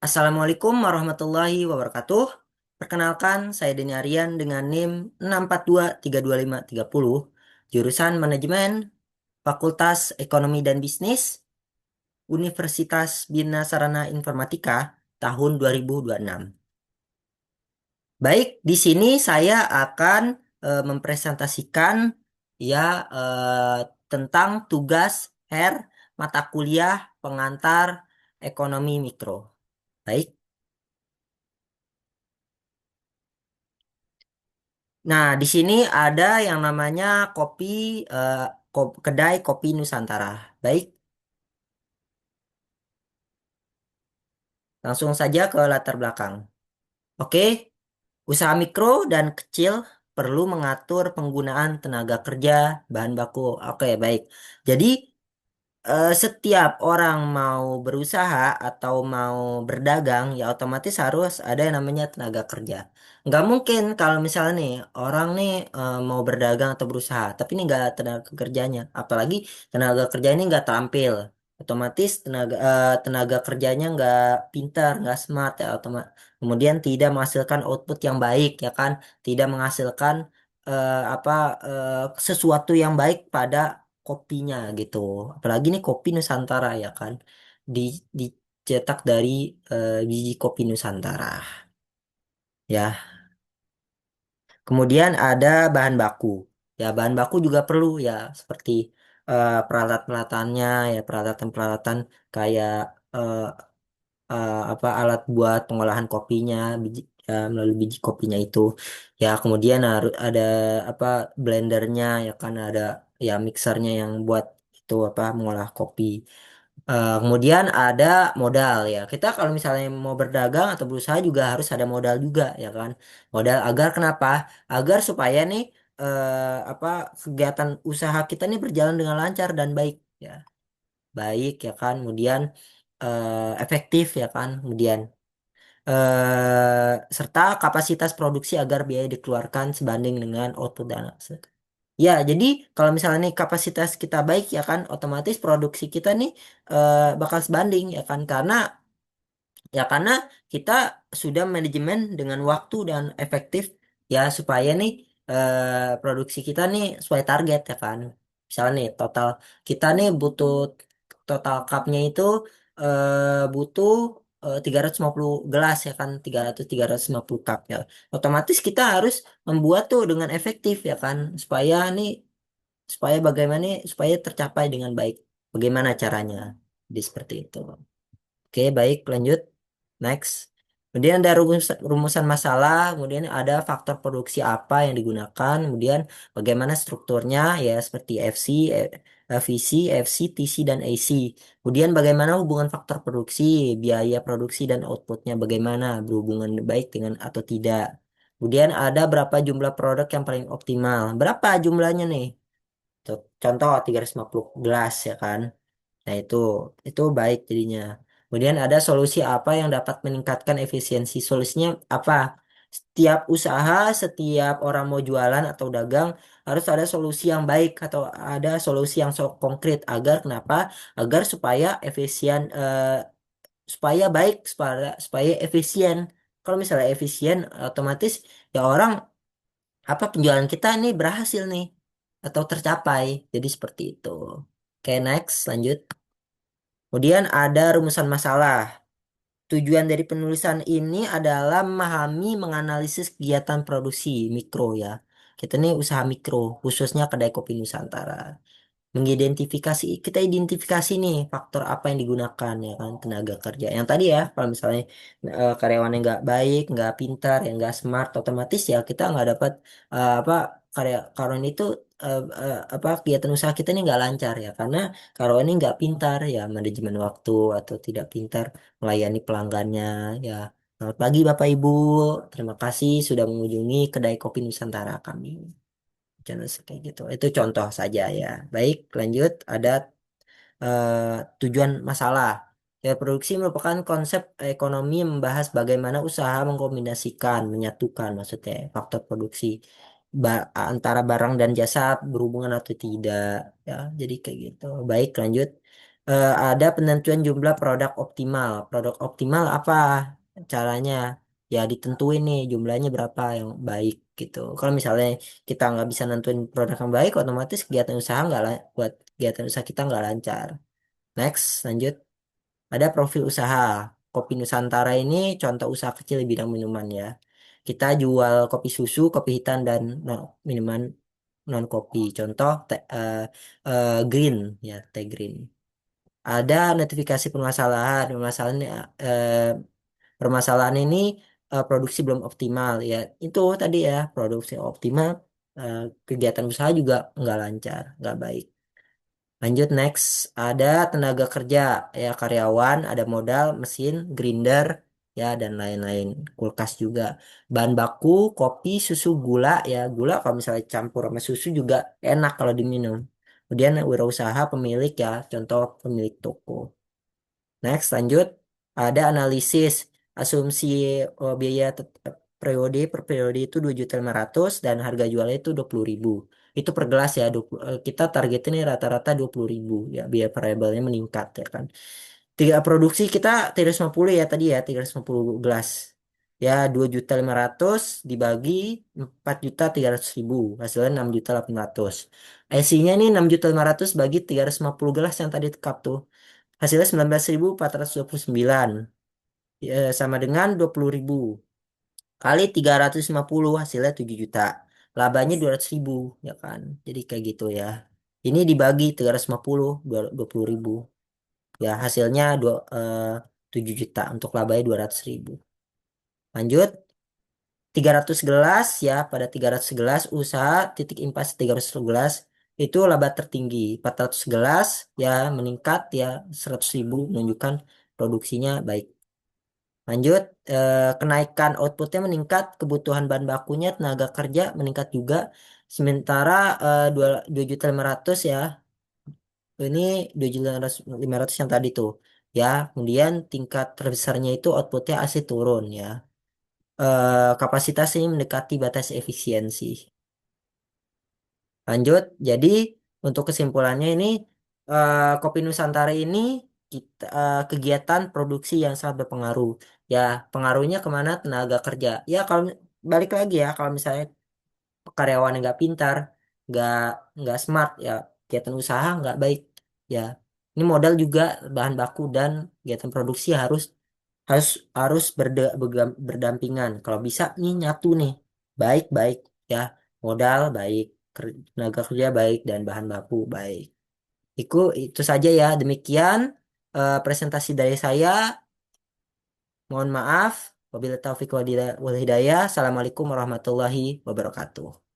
Assalamualaikum warahmatullahi wabarakatuh. Perkenalkan, saya Deni Aryan dengan NIM 642325530, jurusan Manajemen, Fakultas Ekonomi dan Bisnis, Universitas Bina Sarana Informatika, tahun 2026. Baik, di sini saya akan mempresentasikan ya tentang tugas HR mata kuliah pengantar ekonomi mikro. Baik. Nah, di sini ada yang namanya kopi, eh, kedai kopi Nusantara. Baik, langsung saja ke latar belakang. Oke, usaha mikro dan kecil perlu mengatur penggunaan tenaga kerja, bahan baku. Oke, baik. Jadi, setiap orang mau berusaha atau mau berdagang, ya otomatis harus ada yang namanya tenaga kerja. Nggak mungkin kalau misalnya nih orang nih mau berdagang atau berusaha, tapi ini nggak tenaga kerjanya, apalagi tenaga kerja ini nggak terampil, otomatis tenaga kerjanya nggak pintar, nggak smart ya, kemudian tidak menghasilkan output yang baik ya kan, tidak menghasilkan apa sesuatu yang baik pada kopinya gitu. Apalagi nih kopi Nusantara ya kan. Di dicetak dari biji kopi Nusantara. Ya. Kemudian ada bahan baku. Ya, bahan baku juga perlu ya seperti peralatan-peralatannya ya peralatan-peralatan kayak eh, apa alat buat pengolahan kopinya melalui biji kopinya itu ya kemudian harus ada apa blendernya ya kan ada ya mixernya yang buat itu apa mengolah kopi. Kemudian ada modal ya kita kalau misalnya mau berdagang atau berusaha juga harus ada modal juga ya kan modal agar kenapa agar supaya nih apa kegiatan usaha kita nih berjalan dengan lancar dan baik ya baik ya kan kemudian efektif ya kan kemudian serta kapasitas produksi agar biaya dikeluarkan sebanding dengan output dan hasil. Ya, jadi kalau misalnya nih kapasitas kita baik ya kan, otomatis produksi kita nih bakal sebanding ya kan, karena kita sudah manajemen dengan waktu dan efektif ya supaya nih produksi kita nih sesuai target ya kan. Misalnya nih total kita nih butuh total cupnya itu butuh 350 gelas ya kan 350 cup ya. Otomatis kita harus membuat tuh dengan efektif ya kan supaya bagaimana supaya tercapai dengan baik. Bagaimana caranya? Jadi seperti itu. Oke, baik, lanjut. Next. Kemudian ada rumusan masalah, kemudian ada faktor produksi apa yang digunakan, kemudian bagaimana strukturnya, ya seperti FC, VC, FC, TC, dan AC. Kemudian bagaimana hubungan faktor produksi, biaya produksi dan outputnya, bagaimana berhubungan baik dengan atau tidak. Kemudian ada berapa jumlah produk yang paling optimal. Berapa jumlahnya nih? Contoh 350 gelas ya kan. Nah, itu baik jadinya. Kemudian ada solusi apa yang dapat meningkatkan efisiensi? Solusinya apa? Setiap usaha, setiap orang mau jualan atau dagang harus ada solusi yang baik atau ada solusi yang konkret agar kenapa? Agar supaya efisien supaya baik supaya efisien. Kalau misalnya efisien otomatis ya orang apa penjualan kita nih berhasil nih atau tercapai. Jadi seperti itu. Oke, next lanjut. Kemudian ada rumusan masalah. Tujuan dari penulisan ini adalah memahami, menganalisis kegiatan produksi mikro ya. Kita nih usaha mikro, khususnya kedai kopi Nusantara kita identifikasi nih faktor apa yang digunakan ya kan tenaga kerja yang tadi ya kalau misalnya karyawannya nggak baik nggak pintar yang nggak smart otomatis ya kita nggak dapat apa karyawan itu apa kegiatan usaha kita ini nggak lancar ya karena karyawan ini nggak pintar ya manajemen waktu atau tidak pintar melayani pelanggannya ya. Selamat pagi Bapak Ibu, terima kasih sudah mengunjungi kedai kopi Nusantara kami. Channel kayak gitu. Itu contoh saja ya. Baik, lanjut. Ada eh, tujuan masalah. Ya, produksi merupakan konsep ekonomi yang membahas bagaimana usaha mengkombinasikan, menyatukan maksudnya faktor produksi antara barang dan jasa berhubungan atau tidak. Ya, jadi kayak gitu. Baik, lanjut. Ada penentuan jumlah produk optimal. Produk optimal apa caranya? Ya ditentuin nih jumlahnya berapa yang baik gitu. Kalau misalnya kita nggak bisa nentuin produk yang baik, otomatis kegiatan usaha nggak buat kegiatan usaha kita nggak lancar. Next, lanjut. Ada profil usaha. Kopi Nusantara ini contoh usaha kecil di bidang minuman ya. Kita jual kopi susu, kopi hitam dan minuman non kopi. Contoh green ya, teh green. Ada notifikasi permasalahan. Permasalahan ini produksi belum optimal ya. Itu tadi ya, produksi optimal, eh, kegiatan usaha juga nggak lancar, nggak baik. Lanjut next, ada tenaga kerja ya, karyawan, ada modal, mesin, grinder ya, dan lain-lain. Kulkas juga. Bahan baku, kopi, susu, gula ya. Gula kalau misalnya campur sama susu juga enak kalau diminum. Kemudian wirausaha pemilik ya, contoh pemilik toko. Next, lanjut. Ada analisis asumsi biaya periode per periode itu 2.500.000 dan harga jualnya itu 20.000. Itu per gelas ya. Kita target ini rata-rata 20.000 ya. Biaya variabelnya meningkat ya kan. Tiga produksi kita 350 ya tadi ya, 350 gelas. Ya 2.500.000 dibagi 4.300.000. Hasilnya 6.800.000. IC-nya nih 6.500.000 bagi 350 gelas yang tadi cup tuh. Hasilnya 19.429. Ya, sama dengan 20.000 kali 350 hasilnya 7 juta. Labanya 200.000 ya kan. Jadi kayak gitu ya. Ini dibagi 350 20.000. Ya hasilnya 7 juta untuk labanya 200.000. Lanjut 300 gelas ya, pada 300 gelas usaha titik impas 300 gelas itu laba tertinggi. 400 gelas ya meningkat ya 100.000 menunjukkan produksinya baik. Lanjut, kenaikan outputnya meningkat, kebutuhan bahan bakunya, tenaga kerja meningkat juga. Sementara 2.500.000 ya, ini 2.500.000 yang tadi tuh. Ya, kemudian tingkat terbesarnya itu outputnya asli turun ya. Kapasitas ini mendekati batas efisiensi. Lanjut, jadi untuk kesimpulannya ini Kopi Nusantara ini kegiatan produksi yang sangat berpengaruh. Ya, pengaruhnya kemana? Tenaga kerja. Ya, kalau balik lagi ya, kalau misalnya karyawan yang nggak pintar, nggak nggak smart, ya kegiatan usaha nggak baik. Ya, ini modal juga bahan baku dan kegiatan produksi harus harus harus berdampingan. Kalau bisa nih nyatu nih, baik-baik ya, modal baik, tenaga kerja baik dan bahan baku baik. Itu saja ya. Demikian presentasi dari saya. Mohon maaf. Wabillahi taufiq wal hidayah. Assalamualaikum warahmatullahi wabarakatuh.